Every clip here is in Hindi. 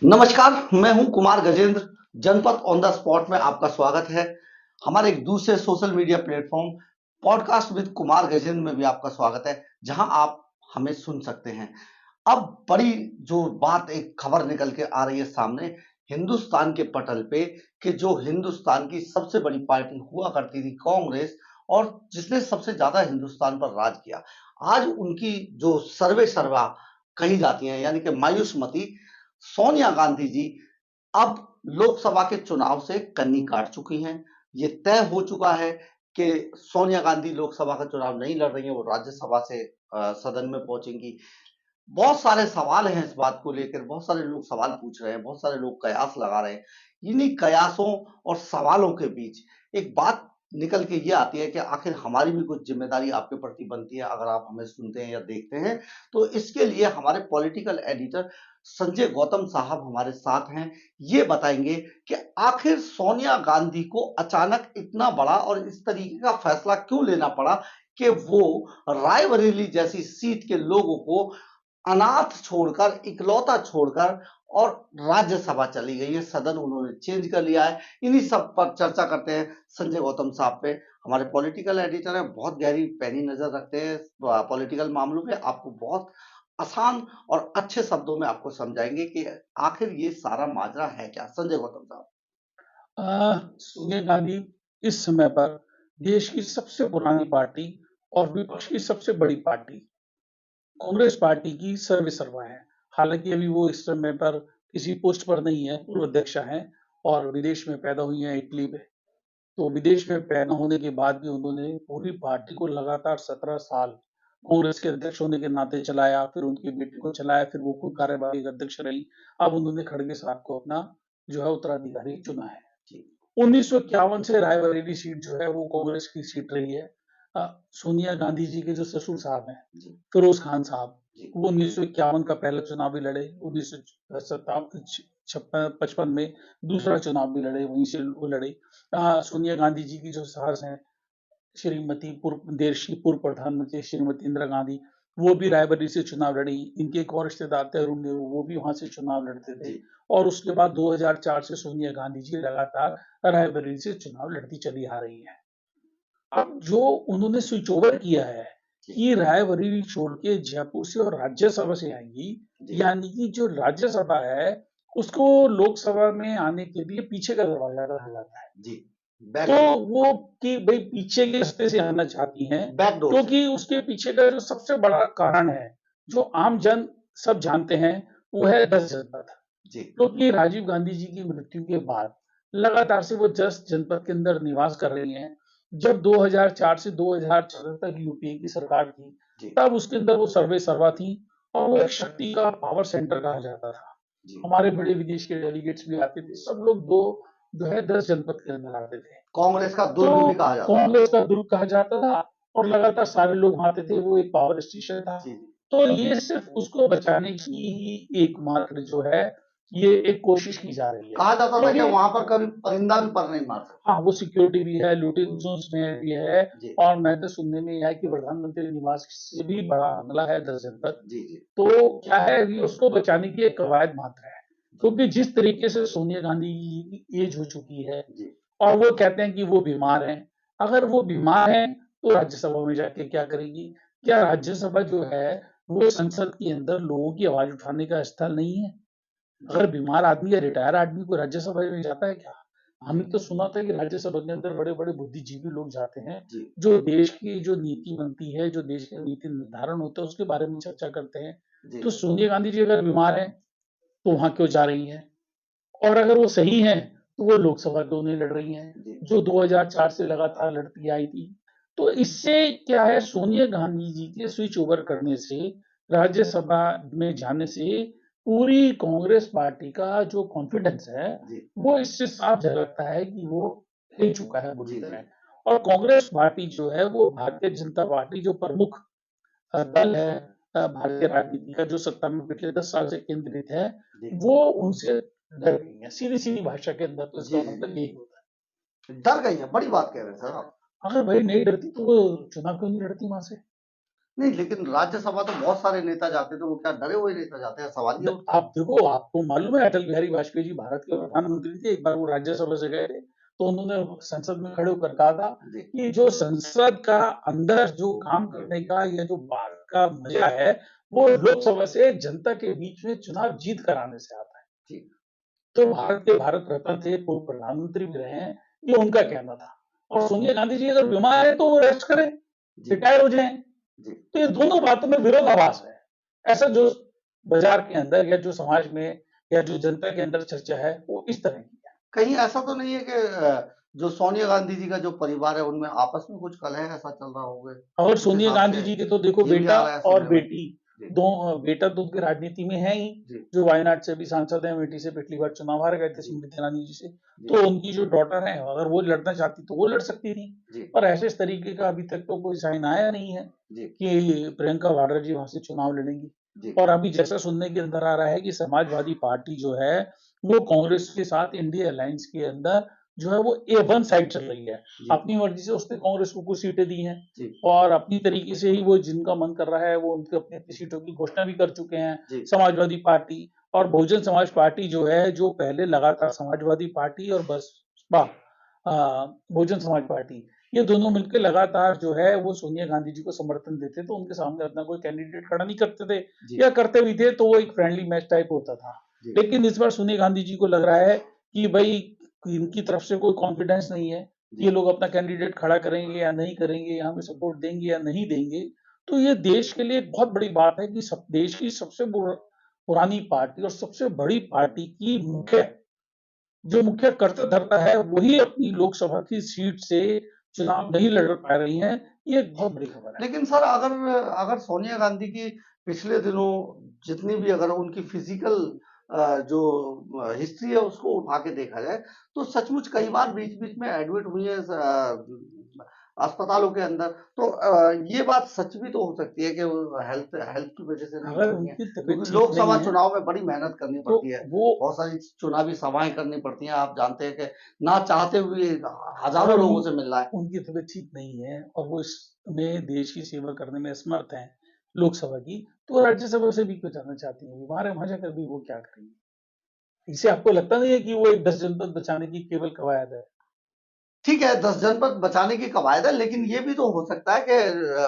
नमस्कार, मैं हूं कुमार गजेंद्र। जनपद ऑन द स्पॉट में आपका स्वागत है। हमारे एक दूसरे social media platform podcast with Kumar Gajendra में भी आपका स्वागत है, जहां आप हमें सुन सकते हैं। अब बड़ी जो बात एक खबर निकल के आ रही है सामने हिंदुस्तान के पटल पे कि जो हिंदुस्तान की सबसे बड़ी पार्टी हुआ करती थी कांग्रेस, और जिसने सबसे ज्यादा हिंदुस्तान पर राज किया, आज उनकी जो सर्वे सर्वा कही जाती है, यानी कि मायूस मती सोनिया गांधी जी अब लोकसभा के चुनाव से कन्नी काट चुकी हैं। ये तय हो चुका है कि सोनिया गांधी लोकसभा का चुनाव नहीं लड़ रही हैं, वो राज्यसभा से सदन में पहुंचेंगी। बहुत सारे सवाल हैं इस बात को लेकर, बहुत सारे लोग सवाल पूछ रहे हैं, बहुत सारे लोग कयास लगा रहे हैं। इन्हीं कयासों और सवालों के बीच एक बात निकल के ये आती है कि आखिर हमारी भी कुछ जिम्मेदारी आपके प्रति बनती है। अगर आप हमें सुनते हैं या देखते हैं तो इसके लिए हमारे पॉलिटिकल एडिटर संजय गौतम साहब हमारे साथ हैं। ये बताएंगे कि आखिर सोनिया गांधी को अचानक इतना बड़ा और इस तरीके का फैसला क्यों लेना पड़ा कि वो रायबरेली जैसी सीट के लोगों को अनाथ छोड़कर, इकलौता छोड़कर और राज्यसभा चली गई है। सदन उन्होंने चेंज कर लिया है। इन्हीं सब पर चर्चा करते हैं संजय गौतम साहब पे। हमारे पॉलिटिकल एडिटर हैं, बहुत गहरी पैनी नजर रखते हैं पॉलिटिकल मामलों पे। आपको बहुत आसान और अच्छे शब्दों में आपको समझाएंगे कि आखिर ये सारा माजरा है क्या। संजय गौतम साहब। सोनिया गांधी इस समय पर देश की सबसे पुरानी पार्टी और विपक्ष की सबसे बड़ी पार्टी कांग्रेस पार्टी की सर्वेसर्वा है। हालांकि अभी वो इस समय पर किसी पोस्ट पर नहीं है, पूर्व अध्यक्षा हैं और विदेश में पैदा हुई हैं, इटली में। तो विदेश में पैदा होने के बाद भी उन्होंने पूरी पार्टी को लगातार 17 साल कांग्रेस के अध्यक्ष होने के नाते चलाया, फिर उनकी बेटी को चलाया, फिर वो खुद कार्यवाहक अध्यक्ष रही। अब उन्होंने खड़गे साहब को अपना जो है उत्तराधिकारी चुना है। 1951 से रायबरेली सीट जो है वो कांग्रेस की सीट रही है। सोनिया गांधी जी के जो ससुर साहब हैं, फिरोज खान साहब, वो 1951 का पहला चुनाव भी लड़े, 1956 में दूसरा चुनाव भी लड़े, वहीं से वो लड़े। सोनिया गांधी जी की जो सास हैं, श्रीमती देश की पूर्व प्रधानमंत्री श्रीमती इंदिरा गांधी, वो भी रायबरेली से चुनाव लड़ी। इनके एक और रिश्तेदार थे अरुण नेहरू, वो भी वहां से चुनाव लड़ते थे। और उसके बाद 2004 से सोनिया गांधी जी लगातार रायबरेली से चुनाव लड़ती चली आ रही है। अब जो उन्होंने स्विच ओवर किया है कि रायबरेली छोड़ के जयपुर से और राज्यसभा से आएंगी, यानी कि जो राज्यसभा है उसको लोकसभा में आने के लिए पीछे का दरवाजा कहा जाता है। जी, तो वो कि भाई पीछे के रास्ते से आना चाहती हैं, बैकडोर से। क्योंकि उसके पीछे का जो सबसे बड़ा कारण है, जो आम जन सब जानते हैं, वो है 10 जनपद। जी, क्योंकि राजीव गांधी जी की मृत्यु के बाद लगातार से वो 10 जनपद के अंदर निवास कर रही हैं। जब 2004 से 2014 तक यूपीए की सरकार थी, जी, तब उसके अंदर वो सर्वे सर्वा थी और वो एक शक्ति का पावर सेंटर कहा जाता था। जी। हमारे बड़े विदेश के डेलीगेट्स भी आते थे, सब लोग दो जो है 10 जनपद के अंदर आते थे। कांग्रेस का तो दुर्ग भी कहा जाता था। कांग्रेस का दुर्ग कहा जाता था और लगातार सारे लोग आते थे, वो एक पावर स्टेशन था। जी, तो ये सिर्फ उसको बचाने की ही एकमात्र जो है ये एक कोशिश की जा रही है। कहा जाता था कि क्योंकि वहां पर कभी परिंदा भी पर नहीं मार सकता। हाँ, वो सिक्योरिटी भी है, लूटिंग जोन्स में भी है। जी, और मैं तो सुनने में आया कि प्रधानमंत्री निवास से भी बड़ा हमला है 10 जनपद। जी, जी, तो क्या है कि उसको बचाने की एक कवायद मात्र है। क्योंकि जिस तरीके से सोनिया गांधी की एज हो चुकी है जी, और वो कहते हैं कि वो बीमार हैं। अगर वो बीमार हैं तो राज्यसभा में जाके क्या करेंगी? क्या राज्यसभा जो है वो संसद के अंदर लोगों की आवाज उठाने का स्थल नहीं है? अगर बीमार आदमी या रिटायर आदमी को राज्यसभा में जाता है क्या? हमने तो सुना था कि राज्यसभा के अंदर बड़े-बड़े बुद्धिजीवी लोग जाते हैं, जी, जो देश की जो नीति बनती है, जो देश का नीति निर्धारण होता है, उसके बारे में चर्चा करते हैं। जी, तो सोनिया गांधी जी अगर बीमार हैं, तो वहाँ क्यों जा रही हैं? और अगर वो सही हैं, तो वो लोकसभा क्यों नहीं लड़ रही हैं, जी, जो 2004 से लगातार लड़ती आई थी। तो इससे क्या है, सोनिया गांधी जी के स्विच ओवर करने से, राज्यसभा में जाने से पूरी कांग्रेस पार्टी का जो कॉन्फिडेंस है, जी, वो इससे साफ झलकता है कि वो हिल चुका है बुरी जी, जी, तरह। और कांग्रेस पार्टी जो है, वो भारतीय जनता पार्टी जो प्रमुख दल है भारतीय राजनीति का, जो सत्ता में पिछले 10 साल से केंद्रित है, जी, वो उनसे डर गई है। सीधी-सीधी भाषा के अंदर तो जी, इसका मतलब यही होता डर गई है। बड़ी बात कह रहे हैं सर आप। है। अगर वही नहीं डरती तो वो चुनाव क्यों नहीं लड़ती वहाँ से? नहीं, लेकिन राज्यसभा तो बहुत सारे नेता जाते थे, वो क्या डरे हुए नेता जाते हैं? सवाल ये उठता है। आप देखो, आपको मालूम है अटल बिहारी वाजपेयी जी भारत के प्रधानमंत्री थे, एक बार वो राज्यसभा से गए थे, तो उन्होंने संसद में खड़े होकर कहा था जी, कि जो संसद का अंदर जो काम करने का या जो बात का मजा है, वो लोकसभा से जनता के बीच में चुनाव जीत कर आने से आता है। जी, तो भारत के भारत रत्न थे, पूर्व प्रधानमंत्री भी रहे हैं, ये उनका कहना था। और सोनिया गांधी जी अगर बीमार है तो वो रेस्ट करें, जी, रिटायर हो जाएं। जी। तो ये दोनों बातों में विरोधाभास है। ऐसा जो बाजार के अंदर या जो समाज में या जो जनता के अंदर चर्चा है, वो इस तरह की है। कहीं ऐसा तो नहीं है कि जो सोनिया गांधी जी का जो परिवार है, उनमें आपस में कुछ कलह ऐसा चल रहा होगा? और उस सोनिया हिसाब गांधी से जी के तो देखो ये भी बेटा आ रहा है और सुनने में। बेटी, जी, बेटा तो उनके राजनीति में है ही, जी, जो वायनाड से भी सांसद हैं, बेटी से पिछली बार चुनाव हार गए थे जी, स्मृति ईरानी जी से। जी, तो उनकी जो डॉटर है, अगर वो लड़ना चाहती तो वो लड़ सकती थी। जी, पर ऐसे इस तरीके का अभी तक तो कोई साइन आया नहीं है जी, कि प्रियंका वाड्रा जी वहां से चुनाव लड़ेंगी। जी, और अभी जैसा सुनने के अंदर आ रहा है कि समाजवादी पार्टी जो है, वो कांग्रेस के साथ इंडिया अलायंस के अंदर जो है वो A1 साइड चल रही है। जी, अपनी मर्जी से उसने कांग्रेस को कुछ सीटें दी हैं जी, और अपनी तरीके से ही वो जिनका मन कर रहा है वो उनके अपनी अपनी सीटों की घोषणा भी कर चुके हैं। जी, समाजवादी पार्टी और बहुजन समाज पार्टी जो है, जो पहले लगातार समाजवादी पार्टी और बसपा बहुजन समाज पार्टी, ये दोनों मिलकर लगातार जो है वो सोनिया गांधी जी को समर्थन देते, तो उनके सामने अपना कोई कैंडिडेट खड़ा नहीं करते थे, जी, या करते भी थे तो वो एक फ्रेंडली मैच टाइप होता था। जी, लेकिन इस बार सोनिया गांधी जी को लग रहा है कि भाई इनकी तरफ से कोई कॉन्फिडेंस नहीं है, जी। ये लोग अपना कैंडिडेट खड़ा करेंगे या नहीं करेंगे, या हमें सपोर्ट देंगे या नहीं देंगे। तो ये देश के लिए एक बहुत बड़ी बात है कि देश की सबसे पुरानी पार्टी और सबसे बड़ी पार्टी की मुख्य कर्ता धर्ता है, वही अपनी लोकसभा की सीट से चुनाव नहीं लड़ पा रही हैं। ये एक बहुत बड़ी खबर है। लेकिन सर, अगर अगर सोनिया गांधी की पिछले दिनों जितनी भी अगर उनकी फिजिकल जो हिस्ट्री है उसको उठा के देखा जाए, तो सचमुच कई बार बीच-बीच में एडमिट हुई है अस्पतालों के अंदर। तो ये बात सच भी तो हो सकती है कि वो हेल्थ हेल्थ की वजह से नहीं अगर आई हैं, उनकी तबीयत क्योंकि ठीक नहीं लोकसभा है, चुनाव में बड़ी मेहनत करनी तो पड़ती है। वो बहुत सारी चुनावी सभाएँ करनी पड़ती हैं। आप जानते हैं कि ना चाहते हुए हज़ारों अगर लोगों से मिलना है। उनकी तबीयत ठीक नहीं है और वो इसमें देश की सेवा करने में असमर्थ हैं, लोकसभा की, तो वो राज्यसभा से भी क्यों जाना चाहती हैं? बीमार है, वहाँ जाकर भी वो क्या करेंगी? इससे आपको लगता नहीं है कि वो एक 10 जनपद बचाने की केवल कवायद है? ठीक है, 10 जनपद बचाने की कवायद है, लेकिन ये भी तो हो सकता है कि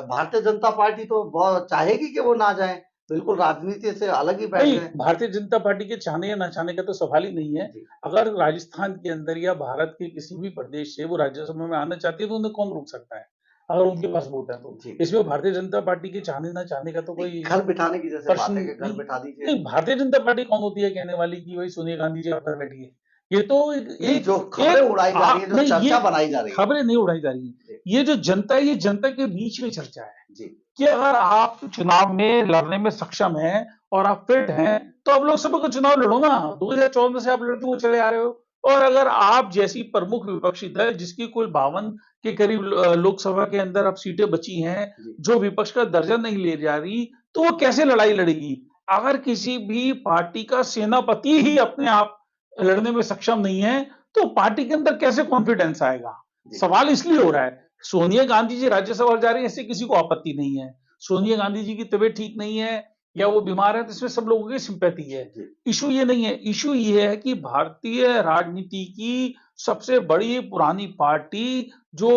भारतीय जनता पार्टी तो बहुत चाहेगी कि वो ना जाएँ, बिल्कुल राजनीति से अलग ही बैठ नहीं, जाएँ। भारतीय जनता पार्टी के चाहने या ना चाहने का तो सवाल ही नहीं है। जी, अगर राजस्थान के अंदर या भारत के किसी भी प्रदेश से वो राज्यसभा में आना चाहती है, तो उन्हें कौन रोक सकता है? अगर उनके पास वोट है तो। जी। इसमें भारतीय जनता पार्टी के चाहने ना चाहने का तो नहीं, कोई घर बिठाने की जैसे प्रश्न बात है कि घर नहीं। बिठा दीजिए। नहीं, भारतीय जनता पार्टी कौन होती है कहने वाली कि भाई सोनिया गांधी जी आप घर बैठिए? ये तो एक नहीं, एक जो खबरें एक उड़ाई जा रही हैं, जो नहीं, चर्चा ये बनाई जा रही है। खबरें नहीं उड़ाई जा रही हैं। जी, ये जो जनता है, ये जनता के बीच में चर्चा है जी, कि अगर आप चुनाव में लड़ने में सक्षम हैं और आप फिट हैं, तो आप लोकसभा का चुनाव लड़ो ना। 2014 से आप लड़ते हुए चले आ रहे हो। और अगर आप जैसी प्रमुख विपक्षी दल जिसकी कुल 52 के करीब लोकसभा के अंदर अब सीटें बची हैं, जी, जो विपक्ष का दर्जा नहीं ले जा रही, तो वो कैसे लड़ाई लड़ेगी? अगर किसी भी पार्टी का सेनापति ही अपने आप लड़ने में सक्षम नहीं है, तो पार्टी के अंदर कैसे कॉन्फिडेंस आएगा? जी, सवाल इसलिए हो रहा है। सोनिया गांधी जी राज्यसभा जा रही है, इससे किसी को आपत्ति नहीं है। सोनिया गांधी जी की तबीयत ठीक नहीं है या वो बीमार है, तो इसमें सब लोगों की सिंपैथी है। जी, इशू ये नहीं है, इशू ये है कि भारतीय राजनीति की सबसे बड़ी पुरानी पार्टी जो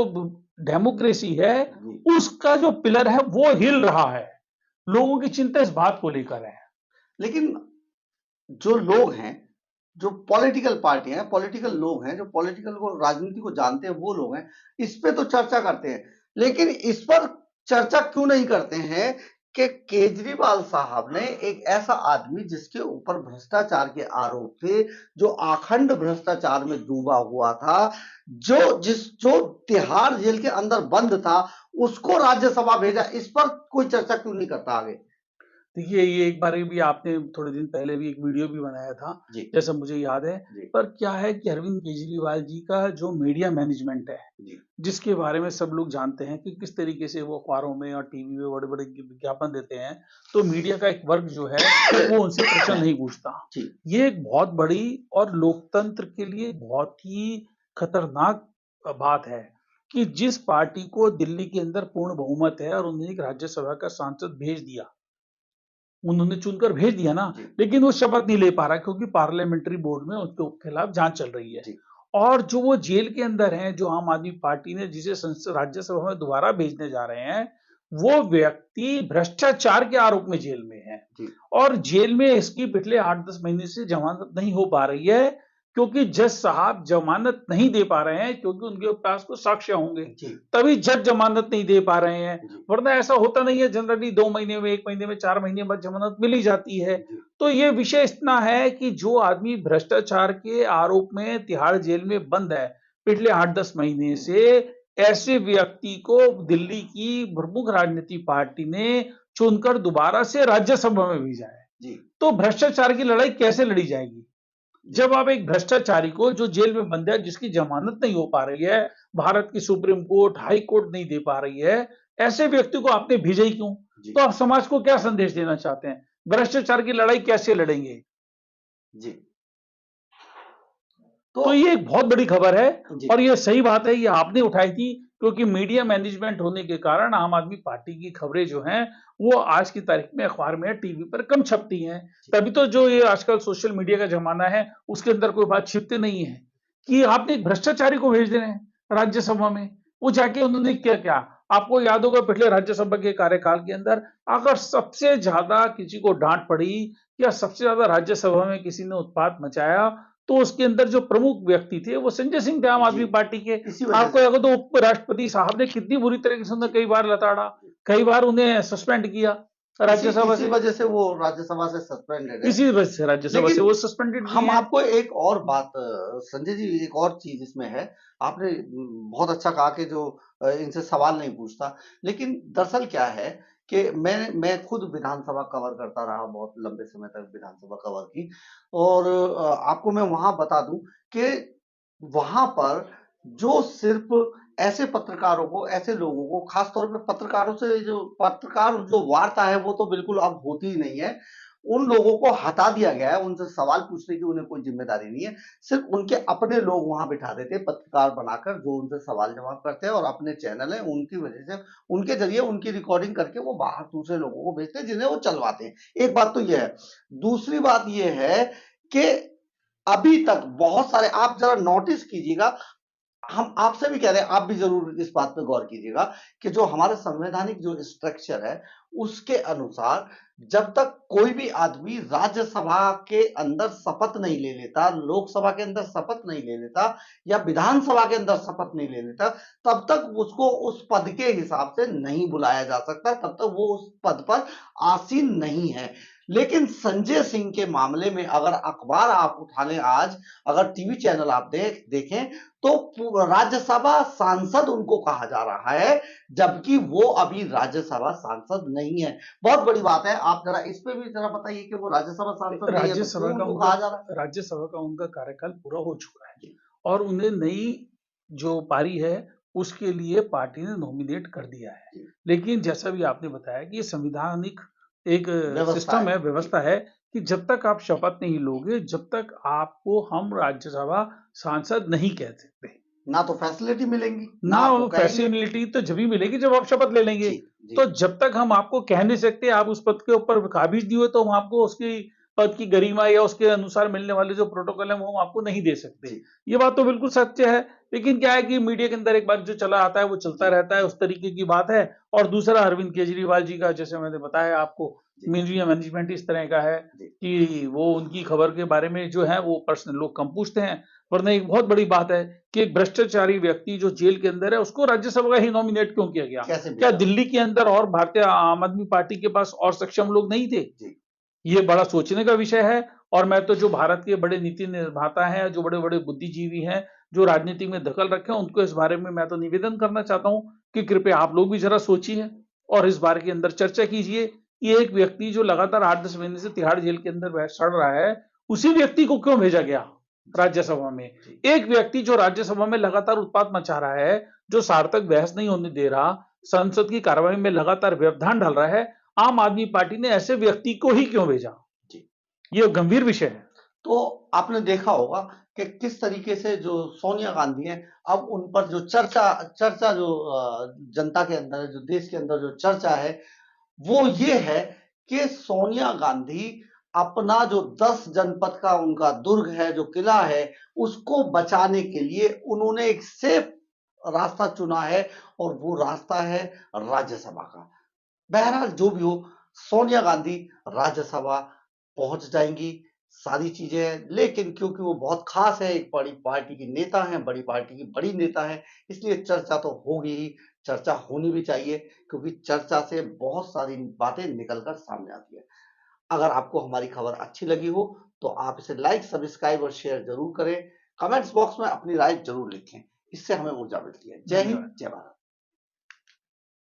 डेमोक्रेसी है, जी। उसका जो पिलर है वो हिल रहा है। लोगों की चिंता इस बात को लेकर है। लेकिन जो लोग हैं, जो पॉलिटिकल पार्टी हैं, पॉलिटिकल लोग हैं, जो पॉलिटिकल को राजनीति को जानते हैं, वो लोग हैं, इस पे तो चर्चा करते हैं। लेकिन इस पर चर्चा क्यों नहीं करते हैं कि केजरीवाल साहब ने एक ऐसा आदमी जिसके ऊपर भ्रष्टाचार के आरोप थे, जो अखंड भ्रष्टाचार में डूबा हुआ था, जो तिहाड़ जेल के अंदर बंद था, उसको राज्यसभा भेजा। इस पर कोई चर्चा क्यों नहीं करता आगे? देखिए, ये एक बार भी आपने थोड़े दिन पहले भी एक वीडियो भी बनाया था, जी, जैसा मुझे याद है। जी, पर क्या है कि अरविंद केजरीवाल जी का जो मीडिया मैनेजमेंट है, जी, जिसके बारे में सब लोग जानते हैं कि किस तरीके से वो अखबारों में और टीवी में बड़े-बड़े विज्ञापन देते हैं, तो मीडिया का एक वर्ग जो है, वो उनसे प्रश्न नहीं पूछता। जी, ये एक बहुत बड़ी और लोकतंत्र के लिए बहुत ही खतरनाक बात है कि जिस पार्टी को दिल्ली के अंदर पूर्ण बहुमत है और उन्होंने एक राज्यसभा का सांसद भेज दिया, उन्होंने चुनकर भेज दिया ना, जी, लेकिन वो शपथ नहीं ले पा रहा क्योंकि पार्लियामेंट्री बोर्ड में उसके खिलाफ जांच चल रही है। जी, और जो वो जेल के अंदर हैं, जो आम आदमी पार्टी ने जिसे राज्यसभा में दोबारा भेजने जा रहे हैं, वो व्यक्ति भ्रष्टाचार के आरोप में जेल में है। जी, और जेल में इसकी पिछले 8-10 महीने से जमानत नहीं हो पा रही है, क्योंकि जज साहब जमानत नहीं दे पा रहे हैं, क्योंकि उनके पास कुछ साक्ष्य होंगे, जी, तभी जज जमानत नहीं दे पा रहे हैं। जी, वरना ऐसा होता नहीं है, जनरली 2 महीने में, 1 महीने में, 4 महीने बाद जमानत मिल ही जाती है। जी, तो ये विषय इतना है कि जो आदमी भ्रष्टाचार के आरोप में तिहाड़ जेल में बंद है, पिछले 8-10 महीने से, ऐसे व्यक्ति को दिल्ली की प्रमुख राजनीतिक पार्टी ने चुनकर दोबारा से राज्यसभा में भेजा है। जी, तो भ्रष्टाचार की लड़ाई कैसे लड़ी जाएगी? जब आप एक भ्रष्टाचारी को जो जेल में बंद है, जिसकी जमानत नहीं हो पा रही है, भारत की सुप्रीम कोर्ट, हाई कोर्ट नहीं दे पा रही है, ऐसे व्यक्ति को आपने भेजा ही क्यों? जी, तो आप समाज को क्या संदेश देना चाहते हैं? भ्रष्टाचार की लड़ाई कैसे लड़ेंगे? जी। तो ये एक बहुत बड़ी खबर है जी, और ये सही बात है, ये आपने उठाई थी, क्योंकि मीडिया मैनेजमेंट होने के कारण आम आदमी पार्टी की खबरें जो हैं, वो आज की तारीख में अखबार में, टीवी पर कम छपती हैं। तभी तो जो ये आजकल सोशल मीडिया का ज़माना है, उसके अंदर कोई बात छिपती नहीं है, कि आपने एक भ्रष्टाचारी को भेज दे रहे हैं राज्यसभा में। वो जाके उन्होंने क्या-क्या? आपको याद होगा पिछले राज्यसभा के कार्यकाल के अंदर, अगर सबसे ज़्यादा किसी को डाँट पड़ी या सबसे ज़्यादा राज्यसभा में किसी ने उत्पात मचाया, तो उसके अंदर जो प्रमुख व्यक्ति थे वो संजय सिंह थे, आम आदमी जी, पार्टी के। इसी वजह आपको से याद हो तो उपराष्ट्रपति साहब ने कितनी बुरी तरीके से उन्हें कई बार लताड़ा, कई बार उन्हें सस्पेंड किया राज्यसभा इसी से। वजह से वो राज्यसभा से सस्पेंडेड है। इसी वजह से राज्यसभा से लेकिन वो सस्पेंडेड भी हम हैं। आपको एक और बात संजय जी, एक और चीज़ इसमें है। आपने बहुत अच्छा कहा कि जो इनसे सवाल नहीं पूछता। लेकिन दरअसल क्या है कि मैं खुद विधानसभा कवर करता रहा, बहुत लंबे समय तक विधानसभा कवर की, और आपको मैं वहाँ बता दूँ कि वहाँ पर जो सिर्फ़ ऐसे पत्रकारों को, ऐसे लोगों को, ख़ास तौर पे पत्रकारों से, जो पत्रकार जो वार्ता है वो तो बिल्कुल अब होती ही नहीं है। उन लोगों को हटा दिया गया है, उनसे सवाल पूछने की उन्हें कोई ज़िम्मेदारी नहीं है। सिर्फ़ उनके अपने लोग वहाँ बिठा देते हैं, पत्रकार बनाकर, जो उनसे सवाल-जवाब करते हैं, और अपने चैनल है, उनकी वजह से, उनके ज़रिए उनकी रिकॉर्डिंग करके वो बाहर दूसरे लोगों को भेजते हैं, जिन्हें वो चलवाते हैं। एक बात तो ये है। दूसरी बात ये है कि अभी तक बहुत सारे, आप ज़रा नोटिस कीजिएगा, हम आपसे भी कह रहे हैं, आप भी ज़रूर इस बात पे गौर कीजिएगा कि जो हमारा संवैधानिक जो स्ट्रक्चर है, उसके अनुसार जब तक कोई भी आदमी राज्यसभा के अंदर शपथ नहीं ले लेता, लोकसभा के अंदर शपथ नहीं ले लेता, या विधानसभा के अंदर शपथ नहीं ले लेता, तब तक उसको उस पद के हिसाब से नहीं बुलाया जा सकता, तब तक वो उस पद पर आसीन नहीं है। लेकिन संजय सिंह के मामले में अगर अखबार आप उठा लें आज, अगर टीवी चैनल आप देखें, तो राज्यसभा सांसद उनको कहा जा रहा है, जबकि वो अभी राज्यसभा सांसद नहीं है। बहुत बड़ी बात है। आप जरा इस पे भी जरा बताइए कि वो राज्यसभा सांसद नहीं है, तो क्यों उनको कहा जा रहा है? राज्यसभा का उनका कार्यकाल पूरा हो चुका है जी, और उन्हें नई जो पारी है उसके लिए पार्टी ने नॉमिनेट कर दिया है। जी, लेकिन जैसा भी आपने बताया कि ये संविधानिक एक व्यवस्था सिस्टम है। है, जी, व्यवस्था है कि जब तक आप शपथ नहीं लोगे, जब तक आपको हम राज्यसभा सांसद नहीं कह सकते। ना तो फैसिलिटी मिलेंगी, ना ना आपको वो कहेंगे। फैसिलिटी तो जभी मिलेगी जब आप शपथ ले लेंगे। जी, जी, तो जब तक हम आपको कह नहीं सकते आप उस पद के ऊपर काबिज नहीं हुए, तो हम आपको उसकी पद की गरिमा या उसके अनुसार मिलने वाले जो प्रोटोकॉल है वो हम आपको नहीं दे सकते। जी, ये बात तो बिल्कुल सत्य है। लेकिन क्या है कि मीडिया के अंदर एक बार जो चला आता है वो चलता जी, रहता है, उस तरीके की बात है। और दूसरा अरविंद केजरीवाल जी का, जैसे मैंने बताया आपको, जी, मीडिया मैनेजमेंट इस तरह का है जी, कि वो उनकी खबर के बारे में जो है वो पर्सनल लोग कम पूछते हैं। वरना एक बहुत बड़ी बात है कि एक भ्रष्टाचारी व्यक्ति जो जेल के अंदर है उसको राज्यसभा का ही नॉमिनेट क्यों किया गया? कैसे क्या भेजा? दिल्ली के अंदर और भारतीय आम आदमी पार्टी के पास और सक्षम लोग नहीं थे? जी, ये बड़ा सोचने का विषय है। और मैं तो जो भारत के बड़े नीति निर्माता हैं, जो बड़े-बड़े बुद्धिजीवी हैं, जो राजनीति में दखल रखे हैं, उनको इस बारे में मैं तो निवेदन करना चाहता हूँ कि कृपया आप लोग भी ज़रा सोचिए और इस बारे के अंदर चर्चा कीजिए कि एक व्यक्ति जो लगातार 8-10 महीने से तिहाड़ जेल के अंदर सड़ रहा है, उसी व्यक्ति को क्यों भेजा गया राज्यसभा में? जी, एक व्यक्ति जो राज्यसभा में लगातार उत्पात मचा रहा है, जो सार्थक बहस नहीं होने दे रहा, संसद की कार्रवाई में लगातार व्यवधान डाल रहा है, आम आदमी पार्टी ने ऐसे व्यक्ति को ही क्यों भेजा? जी। ये गंभीर विषय है। तो आपने देखा होगा कि किस तरीके से जो सोनिया गांधी हैं, अब उन पर जो चर्चा चर्चा जो जनता के अंदर है, जो देश के अंदर जो चर्चा है, वो ये है कि सोनिया गांधी अपना जो 10 जनपद का उनका दुर्ग है, जो किला है, उसको बचाने के लिए उन्होंने एक सेफ रास्ता चुना है और वो रास्ता है राज्यसभा का। बहरहाल जो भी हो, सोनिया गांधी राज्यसभा पहुंच जाएंगी, सारी चीजें हैं, लेकिन क्योंकि वो बहुत खास है, एक बड़ी पार्टी की नेता है, बड़ी पार्टी की बड़ी नेता है, इसलिए चर्चा तो होगी ही, चर्चा होनी भी चाहिए, क्योंकि चर्चा से बहुत सारी बातें निकलकर सामने आती है। अगर आपको हमारी खबर अच्छी लगी हो तो आप इसे लाइक, सब्सक्राइब और शेयर जरूर करें। कमेंट्स बॉक्स में अपनी राय जरूर लिखें, इससे हमें ऊर्जा मिलती है। जय हिंद, जय भारत।